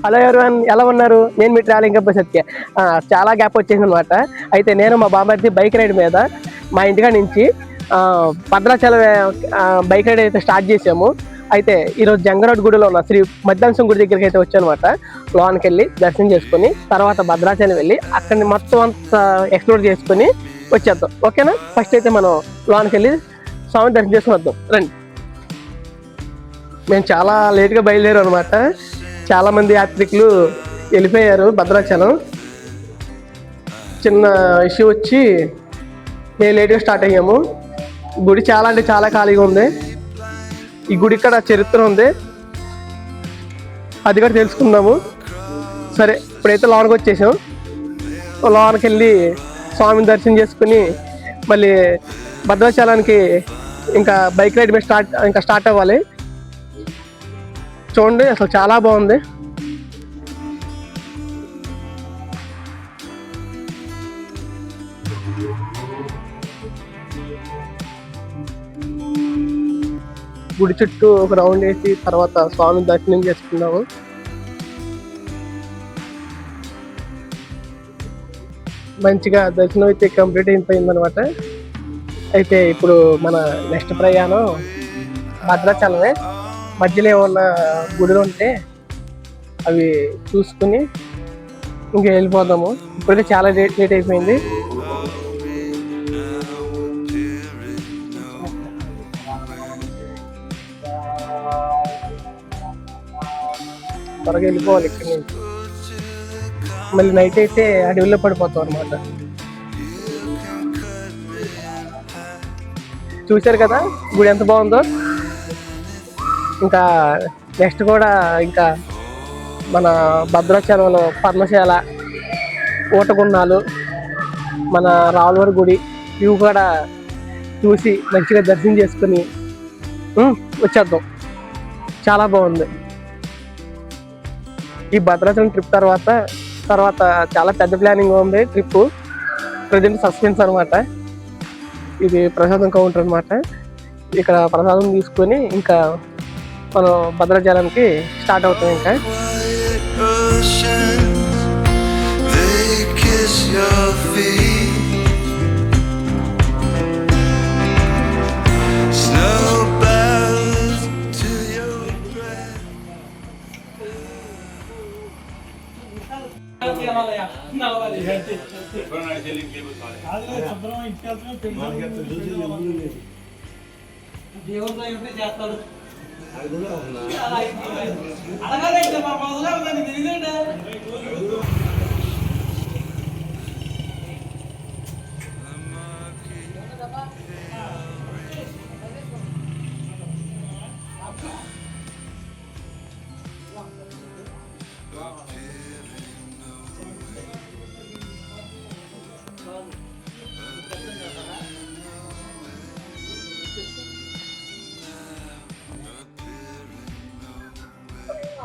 Hello everyone, ఎలా ఉన్నారు? నేను మీ ట్రావెలింగ్ అబ్బాయి సత్య. చాలా గ్యాప్ వచ్చేసింది అనమాట. అయితే నేను మా బాబాయ్ది బైక్ రైడ్ మీద మా ఇంటికా నుంచి భద్రాచలం బైక్ రైడ్ అయితే స్టార్ట్ చేసాము. అయితే ఈరోజు జంగరోడ్ గుడిలో ఉన్న శ్రీ మద్దాంసం గుడి దగ్గరికి అయితే వచ్చానమాట. లోనికి వెళ్ళి దర్శనం చేసుకుని తర్వాత భద్రాచలం వెళ్ళి అక్కడిని మొత్తం అంతా ఎక్స్ప్లోర్ చేసుకుని వచ్చేద్దాం. ఓకేనా? ఫస్ట్ అయితే మనం లోనికి వెళ్ళి స్వామి దర్శనం చేసుకుని వద్దాం రండి. మేము చాలా లేట్గా బయలుదేరాం అనమాట. చాలా మంది యాత్రికులు వెళ్ళిపోయారు భద్రాచలం. చిన్న ఇష్యూ వచ్చి మేము లేట్గా స్టార్ట్ అయ్యాము. గుడి చాలా అంటే చాలా ఖాళీగా ఉంది. ఈ గుడి ఇక్కడ చరిత్ర ఉంది, అది కూడా తెలుసుకుందాము. సరే, ఇప్పుడైతే లోనికి వచ్చేసాం. లోనికి వెళ్ళి స్వామిని దర్శనం చేసుకుని మళ్ళీ భద్రాచలానికి ఇంకా బైక్ రైడ్ మీద స్టార్ట్ అవ్వాలి. చూడండి, అసలు చాలా బాగుంది. గుడి చుట్టూ ఒక రౌండ్ వేసి తర్వాత స్వామి దర్శనం చేసుకున్నాము. మంచిగా దర్శనం అయితే కంప్లీట్ అయిపోయింది అనమాట. అయితే ఇప్పుడు మన నెక్స్ట్ ప్రయాణం భద్రాచలమే. మధ్యలో ఏమన్నా గుడులు ఉంటే అవి చూసుకుని ఇంకా వెళ్ళిపోదాము. ఇప్పుడైతే చాలా లేట్ అయిపోయింది. త్వరగా వెళ్ళిపోవాలి ఇక్కడి నుంచి. మళ్ళీ నైట్ అయితే అడవిలో పడిపోతాం అనమాట. చూశారు కదా గుడి ఎంత బాగుందో. ఇంకా నెక్స్ట్ కూడా ఇంకా మన భద్రాచలంలో పర్ణశాల, ఊటగున్నాలు, మన రావులవారి గుడి ఇవి కూడా చూసి మంచిగా దర్శనం చేసుకుని వచ్చేద్దాం. చాలా బాగుంది. ఈ భద్రాచలం ట్రిప్ తర్వాత చాలా పెద్ద ప్లానింగ్ ఉంది ట్రిప్. ప్రజెంట్ సస్పెన్స్ అనమాట. ఇది ప్రసాదం కౌంటర్ అనమాట. ఇక్కడ ప్రసాదం తీసుకొని ఇంకా మనం భద్రాచలానికి స్టార్ట్ అవుతాం. ఇంకా దేవుడితో ఉంటే చేస్తాడు. అడగాలంటే మా మొదలు దాన్ని తెలియదండి.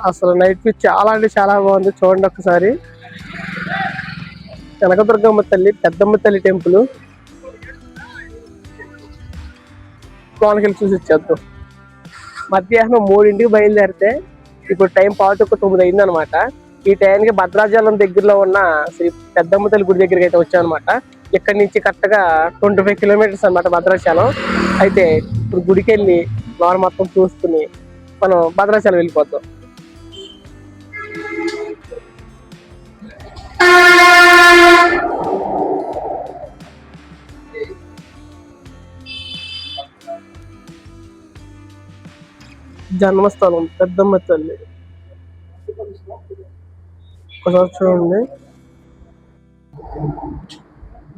అసలు నైట్ వ్యూ చాలా అంటే చాలా బాగుంది. చూడండి ఒకసారి. కనకదుర్గమ్మ తల్లి, పెద్దమ్మ తల్లి టెంపుల్. లోనికి వెళ్ళి చూసి వచ్చేద్దాం. మధ్యాహ్నం 3ంటికి బయలుదేరితే ఇప్పుడు టైం 8:45 అయింది అనమాట. ఈ టైంకి భద్రాచలం దగ్గరలో ఉన్న శ్రీ పెద్దమ్మ తల్లి గుడి దగ్గరికి అయితే వచ్చామన్నమాట. ఇక్కడి నుంచి కరెక్ట్గా 25 కిలోమీటర్స్ అనమాట భద్రాచలం. అయితే ఇప్పుడు గుడికి వెళ్ళి లోన మొత్తం చూసుకుని మనం భద్రాచలం వెళ్ళిపోతాం. జన్మస్థలం పెద్దమ్మ తల్లి. ఒకసారి చూడండి.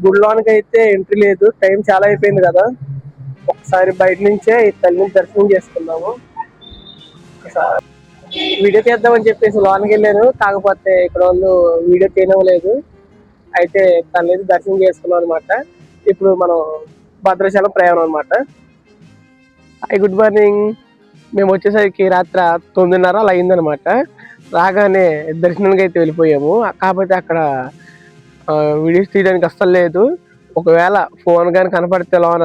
గుడిలోనికి అయితే ఎంట్రీ లేదు, టైం చాలా అయిపోయింది కదా. ఒకసారి బయట నుంచే ఈ తల్లిని దర్శనం చేసుకున్నాము. వీడియో తీద్దామని చెప్పేసి లోనికి వెళ్ళాను, కాకపోతే ఇక్కడ వాళ్ళు వీడియో తీయనివ్వలేదు. అయితే తల్లిని దర్శనం చేసుకున్నాం అనమాట. ఇప్పుడు మనం భద్రాచలం ప్రయాణం అనమాట. Hi, good morning. మేము వచ్చేసరికి రాత్రి 9:30 అలా అయిందనమాట. రాగానే దర్శనానికి అయితే వెళ్ళిపోయాము. కాకపోతే అక్కడ వీడియోస్ తీయడానికి అస్సలు లేదు. ఒకవేళ ఫోన్ కానీ కనపడితే లోన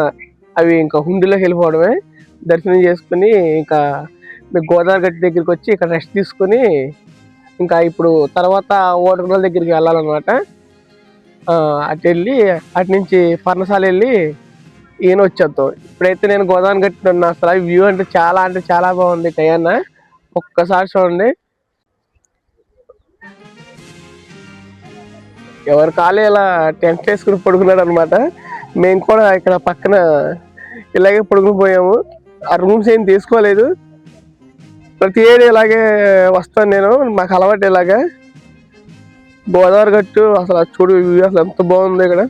అవి ఇంకా హుండీలోకి వెళ్ళిపోవడమే. దర్శనం చేసుకుని ఇంకా గోదావరి గట్టి దగ్గరికి వచ్చి ఇక్కడ రెస్ట్ తీసుకుని ఇంకా ఇప్పుడు తర్వాత ఓటర్ల దగ్గరికి వెళ్ళాలన్నమాట. అటు వెళ్ళి అటు నుంచి పర్ణశాల వెళ్ళి ఈయన వచ్చేద్దాం. ఇప్పుడైతే నేను గోదావరి గట్టి ఉన్నా. అసలు వ్యూ అంటే చాలా బాగుంది. కయ్యన్న ఒక్కసారి చూడండి. ఎవరి కాలే ఇలా టెంట్ వేసుకుని పడుకున్నాడు అనమాట. మేము కూడా ఇక్కడ పక్కన ఇలాగే పడుకుని పోయాము. ఆ రూమ్స్ ఏం తీసుకోలేదు. ప్రతి ఏడు ఇలాగే వస్తాను నేను, మాకు అలవాటు ఇలాగా. గోదావరి గట్టు అసలు చూడు వ్యూ అసలు ఎంత బాగుంది ఇక్కడ.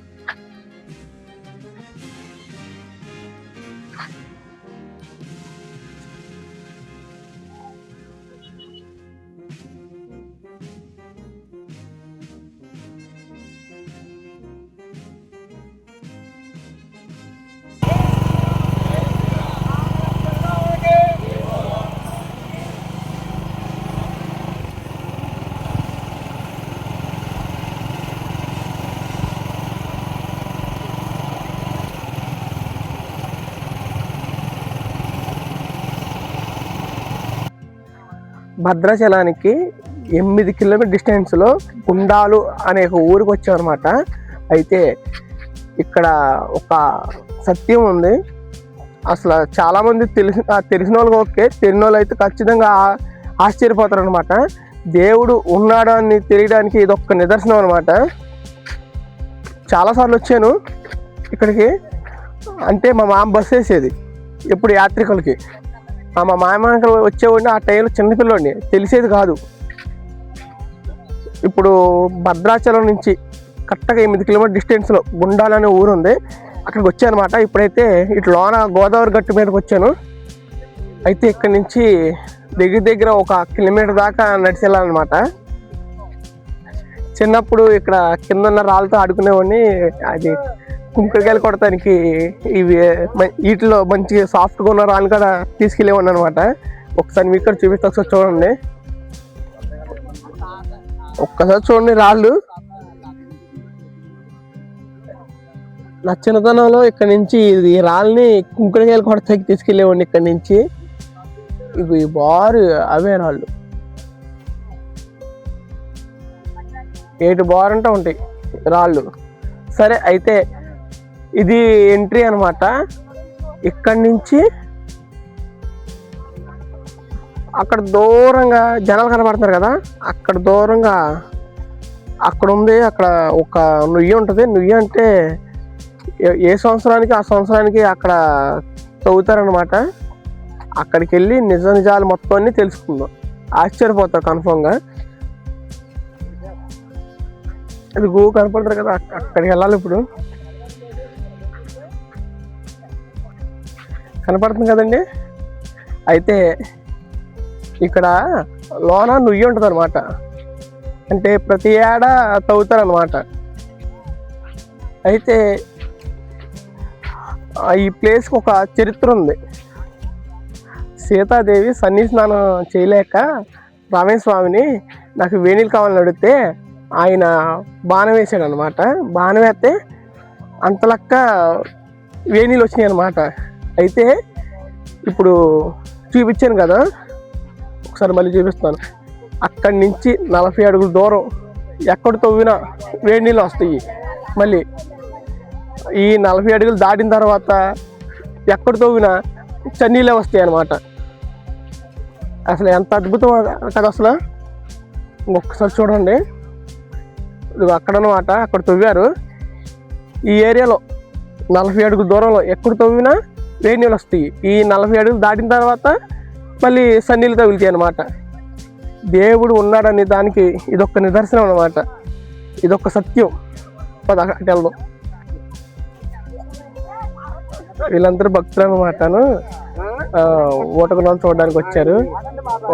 భద్రాచలానికి 8 కిలోమీటర్ డిస్టెన్స్లో గుండాలు అనే ఒక ఊరికి వచ్చామన్నమాట. అయితే ఇక్కడ ఒక సత్యం ఉంది. అసలు చాలామంది తెలిసిన వాళ్ళకి ఓకే, తెలియని వాళ్ళు అయితే ఖచ్చితంగా ఆశ్చర్యపోతారు అనమాట. దేవుడు ఉన్నాడు అని తెలియడానికి ఇది ఒక్క నిదర్శనం అనమాట. చాలాసార్లు వచ్చాను ఇక్కడికి. అంటే మా మామ బస్సు వేసేది ఎప్పుడు యాత్రికులకి. మా మామ వచ్చేవాడిని. ఆ టైంలో చిన్నపిల్లోడిని, తెలిసేది కాదు. ఇప్పుడు భద్రాచలం నుంచి కరెక్ట్గా 8 కిలోమీటర్ డిస్టెన్స్లో గుండాలు అనే ఊరు ఉంది, అక్కడికి వచ్చానమాట. ఇప్పుడైతే ఇటు లోన గోదావరి గట్టు మీదకి వచ్చాను. అయితే ఇక్కడి నుంచి దగ్గర 1 కిలోమీటర్ దాకా నడిచి వెళ్ళాలన్నమాట. చిన్నప్పుడు ఇక్కడ కింద ఉన్న రాళ్ళతో ఆడుకునేవాడిని. అది కుంకుడుకాయలు కొడటానికి ఇవి వీటిలో మంచి సాఫ్ట్గా ఉన్న రాళ్ళు కూడా తీసుకెళ్ళేవాడిని అనమాట. ఒకసారి మీకు ఇక్కడ చూపిస్తే ఒకసారి చూడండి. ఒక్కసారి చూడండి రాళ్ళు. నా చిన్నతనంలో ఇక్కడ నుంచి ఈ రాళ్ళని కుంకుడుకాయలు కొడతానికి తీసుకెళ్ళేవాడిని. ఇక్కడ నుంచి ఇవి బారు అవే రాళ్ళు 8 బారుంటూ ఉంటాయి రాళ్ళు. సరే, అయితే ఇది ఎంట్రీ అనమాట. ఇక్కడి నుంచి అక్కడ దూరంగా జనాలు కనబడుతున్నారు కదా, అక్కడ దూరంగా అక్కడ ఉంది. అక్కడ ఒక నుయ్యి ఉంటుంది. నుయ్యి అంటే ఏ సంవత్సరానికి ఆ సంవత్సరానికి అక్కడ తవ్వుతారనమాట. అక్కడికి వెళ్ళి నిజాలు మొత్తం అన్ని తెలుసుకుందాం. ఆశ్చర్యపోతారు కన్ఫామ్గా. అది గూ కనపడతారు కదా, అక్కడికి వెళ్ళాలి. ఇప్పుడు కనపడుతుంది కదండి. అయితే ఇక్కడ లోన నుయ్యి ఉంటుంది అనమాట. అంటే ప్రతి ఏడా తవ్వుతారనమాట. అయితే ఈ ప్లేస్కి ఒక చరిత్ర ఉంది. సీతాదేవి సన్నీ స్నానం చేయలేక రామేశ్వమిని నాకు వేణీలు కావాలని అడిగితే ఆయన బాణం వేసాడు అనమాట. బాణం వేస్తే అంతలక్క వేణీలు వచ్చినాయి అనమాట. అయితే ఇప్పుడు చూపించాను కదా, ఒకసారి మళ్ళీ చూపిస్తాను. అక్కడి నుంచి 40 అడుగుల దూరం ఎక్కడ తవ్వినా వేడి నీళ్ళు వస్తాయి. మళ్ళీ ఈ 40 అడుగులు దాటిన తర్వాత ఎక్కడ తవ్వినా చన్నీళ్ళే వస్తాయి అన్నమాట. అసలు ఎంత అద్భుతం కదా అసలు. ఒక్కసారి చూడండి, ఇది అక్కడ అన్నమాట. అక్కడ తవ్వారు. ఈ ఏరియాలో 40 అడుగుల దూరంలో ఎక్కడ తవ్వినా వేడి నీళ్ళు వస్తాయి. ఈ 40 అడుగులు దాటిన తర్వాత మళ్ళీ సన్నీళ్ళు తగులుతాయి అన్నమాట. దేవుడు ఉన్నాడని దానికి ఇదొక్క నిదర్శనం అన్నమాట. ఇదొక సత్యం. అక్కడికి వెళ్దాం. వీళ్ళందరూ భక్తులు అన్నమాటను ఓటకునాలు చూడడానికి వచ్చారు.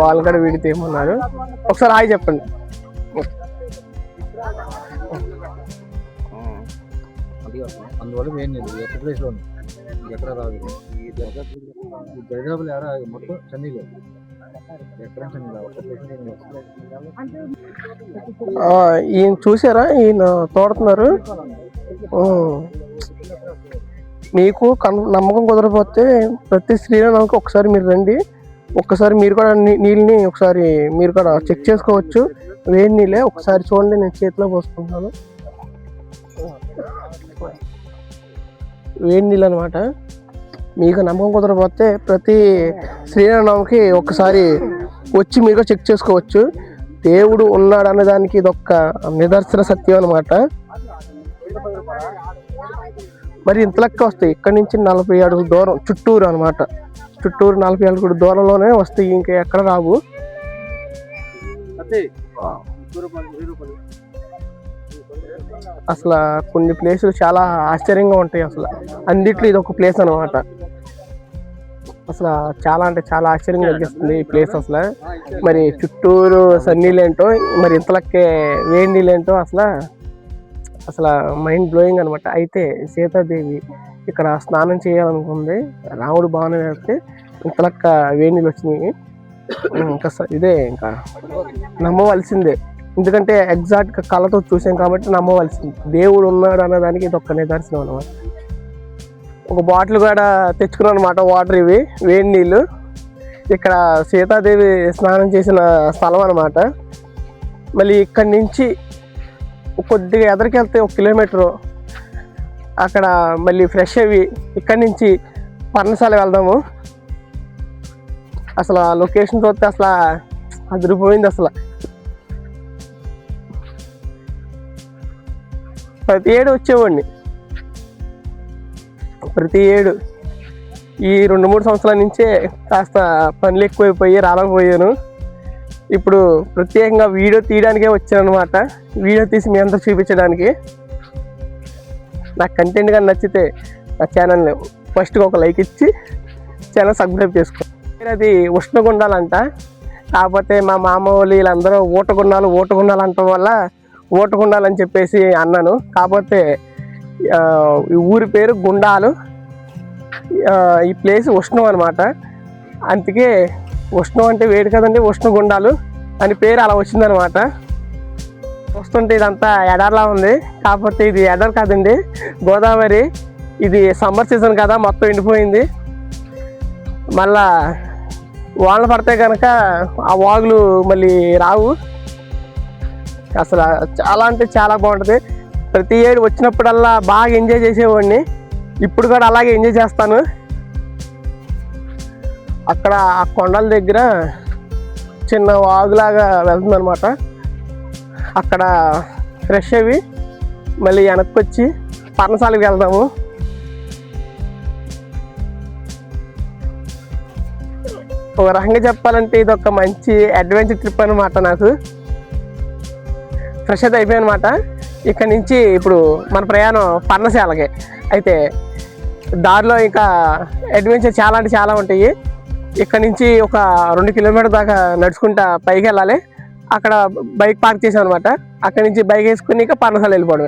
వాళ్ళు కూడా వీడి తీయమన్నారు. ఒకసారి హాయ్ చెప్పండి. అందువల్ల మెయిన్ ప్లేస్లో ఉంది, ఎక్కడ రాదు. ఈ దరిదాపులు ఎక్కడ మొత్తం చెన్నైలో ఎక్కడ ఈయన చూసారా, ఈయన తోడుతున్నారు. మీకు నమ్మకం కుదరకపోతే ప్రతి శ్రీరామకి ఒకసారి మీరు రండి. ఒక్కసారి మీరు కూడా నీళ్ళని ఒకసారి మీరు కూడా చెక్ చేసుకోవచ్చు. వేడి నీళ్ళే, ఒకసారి చూడండి. నేను చేతిలో పోసుకుంటున్నాను. వేడి నీళ్ళు అనమాట. మీకు నమ్మకం కుదరకపోతే ప్రతి శ్రీరామనవమికి ఒక్కసారి వచ్చి మీరు చెక్ చేసుకోవచ్చు. దేవుడు ఉన్నాడు అనే దానికి ఇదొక్క నిదర్శన సత్యం అనమాట. మరి ఇంత లెక్క వస్తాయి. ఇక్కడ నుంచి 40 అడుగుల దూరం చుట్టూరు అనమాట. చుట్టూరు 40 అడుగుల దూరంలోనే వస్తాయి, ఇంకా ఎక్కడ రావు. అసలు కొన్ని ప్లేసులు చాలా ఆశ్చర్యంగా ఉంటాయి. అసలు అన్నిట్లో ఇది ఒక ప్లేస్ అనమాట. అసలు చాలా అంటే చాలా ఆశ్చర్యంగా అనిపిస్తుంది ఈ ప్లేస్. అసలు మరి చుట్టూరు సన్నీళ్ళేంటో, మరి ఇంతలకే వేడి నీళ్ళేంటో అసలు మైండ్ బ్లోయింగ్ అనమాట. అయితే సీతాదేవి ఇక్కడ స్నానం చేయాలనుకుంది. రాముడు బాగానే వేస్తే ఇంతలక్క వేడి నీళ్ళు వచ్చినాయి. ఇంకా ఇదే ఇంకా నమ్మవలసిందే, ఎందుకంటే ఎగ్జాక్ట్గా కళ్ళతో చూసాం కాబట్టి నమ్మవలసింది. దేవుడు ఉన్నాడు అన్నదానికి ఇది ఒక్క నిదర్శనం అనమాట. ఒక బాటిల్ కూడా తెచ్చుకున్నాను అనమాట. వాటర్ ఇవి వేడి నీళ్ళు. ఇక్కడ సీతాదేవి స్నానం చేసిన స్థలం అనమాట. మళ్ళీ ఇక్కడి నుంచి కొద్దిగా ఎదరికి వెళ్తే 1 కిలోమీటరు, అక్కడ మళ్ళీ ఫ్రెష్ అవి ఇక్కడి నుంచి పర్ణశాల వెళ్దాము. అసలు ఆ లొకేషన్ చూస్తే అసలు అదిరిపోయింది. అసలు ప్రతి ఏడు వచ్చేవాడిని, ప్రతి ఏడు. ఈ 2-3 సంవత్సరాల నుంచే కాస్త పనులు ఎక్కువైపోయి రాలేకపోయాను. ఇప్పుడు ప్రత్యేకంగా వీడియో తీయడానికే వచ్చాను అనమాట. వీడియో తీసి మీ అందరూ చూపించడానికి. నా కంటెంట్ కానీ నచ్చితే నా ఛానల్ని ఫస్ట్గా ఒక లైక్ ఇచ్చి ఛానల్ సబ్స్క్రైబ్ చేసుకో. అది ఉష్ణగుండాలంట. కాకపోతే మా మామ వాళ్ళు వీళ్ళందరూ ఊటగుండాలు అంటం వల్ల ఊటగుండాలని చెప్పేసి అన్నాను. కాకపోతే ఈ ఊరి పేరు గుండాలు, ఈ ప్లేస్ ఉష్ణం అనమాట. అందుకే ఉష్ణం అంటే వేడి కదండి, ఉష్ణగుండాలు అని పేరు అలా వచ్చిందనమాట. చూస్తుంటే ఇదంతా ఎడార్లా ఉంది. కాకపోతే ఇది ఎడార్ కాదండి, గోదావరి. ఇది సమ్మర్ సీజన్ కదా, మొత్తం ఎండిపోయింది. మళ్ళా వానలు పడితే కనుక ఆ వాగులు మళ్ళీ రావు. అసలు చాలా అంటే చాలా బాగుంటుంది. ప్రతి ఏడు వచ్చినప్పుడల్లా బాగా ఎంజాయ్ చేసేవాడిని. ఇప్పుడు కూడా అలాగే ఎంజాయ్ చేస్తాను. అక్కడ ఆ కొండల దగ్గర చిన్న వాగులాగా వెళ్తుంది అనమాట. అక్కడ ఫ్రెష్ అవి మళ్ళీ వెనక్కి వచ్చి పర్ణశాలకు వెళ్దాము. ఒక రకంగా చెప్పాలంటే ఇది ఒక మంచి అడ్వెంచర్ ట్రిప్ అనమాట. నాకు ఫ్రెష్ అయితే అయిపోయాయి అనమాట. ఇక్కడ నుంచి ఇప్పుడు మన ప్రయాణం పర్ణశాలకే. అయితే దారిలో ఇంకా అడ్వెంచర్ చాలా అంటే చాలా ఉంటాయి. ఇక్కడ నుంచి ఒక 2 కిలోమీటర్ దాకా నడుచుకుంటా పైకి వెళ్ళాలి. అక్కడ బైక్ పార్క్ చేసాం అనమాట. అక్కడ నుంచి బైక్ వేసుకుని ఇంకా పర్ణశాల వెళ్ళిపోవడం.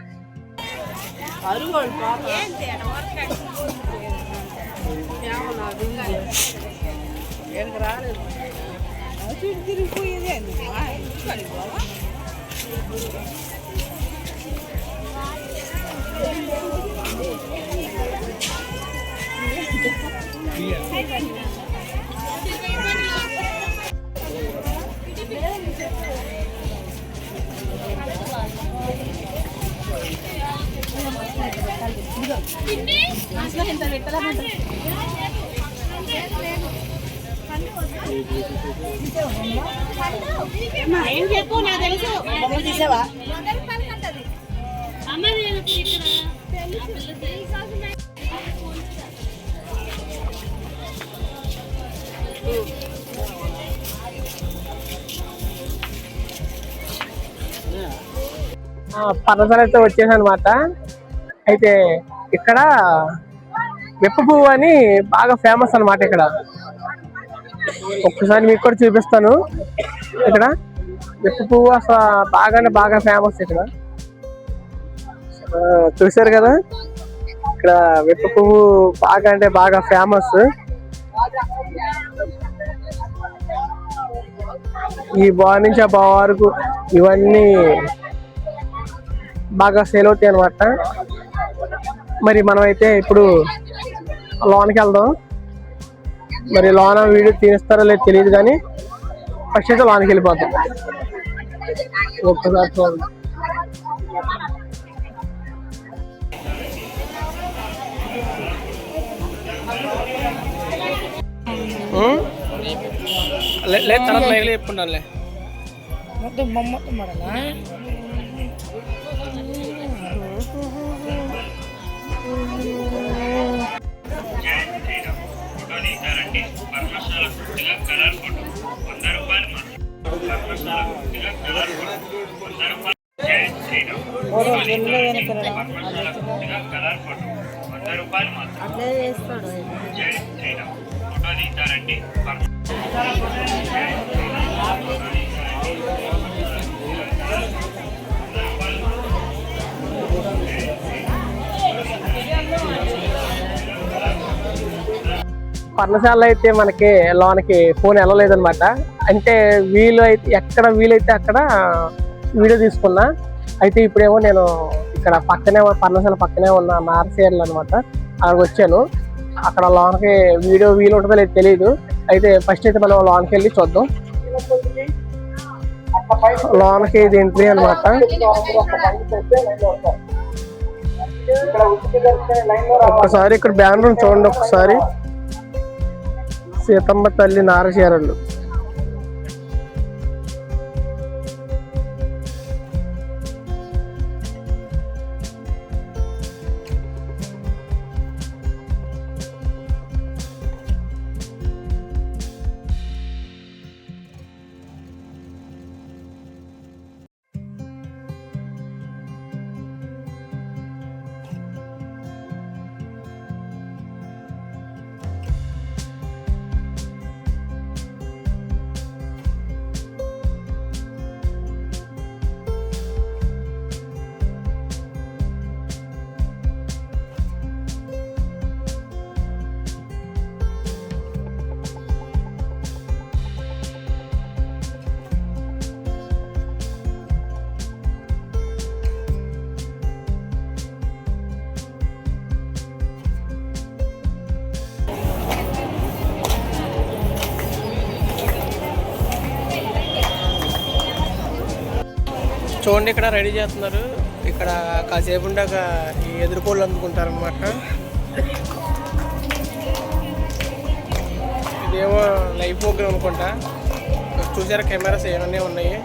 ఏం చెప్పు నాకు తెలుసు తీసావా పర్ణశాల అయితే వచ్చేసాను అనమాట. అయితే ఇక్కడ వెప్ప పువ్వు అని బాగా ఫేమస్ అనమాట. ఇక్కడ ఒక్కసారి మీకు కూడా చూపిస్తాను. ఇక్కడ వెప్ప పువ్వు అసలు బాగా ఫేమస్. ఇక్కడ చూసారు కదా, ఇక్కడ వెప్ప పువ్వు బాగా ఫేమస్. ఈ బావి నుంచి ఆ బావి వరకు ఇవన్నీ బాగా సేల్ అవుతాయి అనమాట. మరి మనం అయితే ఇప్పుడు లోనికి వెళ్దాం. మరి లోన వీడియో తీస్తారో లేదు తెలియదు కానీ ఫస్ట్ అయితే లోనికి వెళ్ళిపోతాం. ఒక్కసారి చూడండి. లేదు తర్వాత లైవ్లో చెప్పుకుంటానులే. మొత్తం మొత్తం మడలా అట్లే చేస్తాడు. పర్ణశాలలో అయితే మనకి లోనకి ఫోన్ వెళ్ళలేదన్నమాట. అంటే ఎక్కడ వీలైతే అక్కడ వీడియో తీసుకున్నా. అయితే ఇప్పుడేమో నేను ఇక్కడ పక్కనే పర్ణశాల పక్కనే ఉన్న నార్సేర్లు అనమాట, అక్కడికి వచ్చాను. అక్కడ లోనకి వీడియో వీలు ఉంటుందో లేదు తెలియదు. అయితే ఫస్ట్ అయితే మనం లోనకి వెళ్ళి చూద్దాం. లోనకి ఇది ఎంట్రీ అనమాట. ఒక్కసారి ఇక్కడ బ్యానర్ చూడండి. ఒకసారి సీతమ్మ తల్లి నారచీరలు. చూడండి ఇక్కడ రెడీ చేస్తున్నారు. ఇక్కడ కాసేపు ఉండగా ఈ ఎదురుకోళ్ళు అందుకుంటారు అనమాట. ఇదేమో లైవ్ ప్రోగ్రామ్ అనుకుంటా. చూసారా కెమెరాస్ ఏమన్నీ ఉన్నాయి.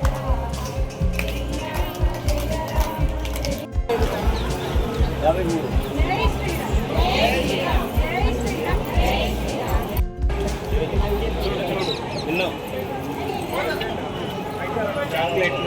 చాక్లెట్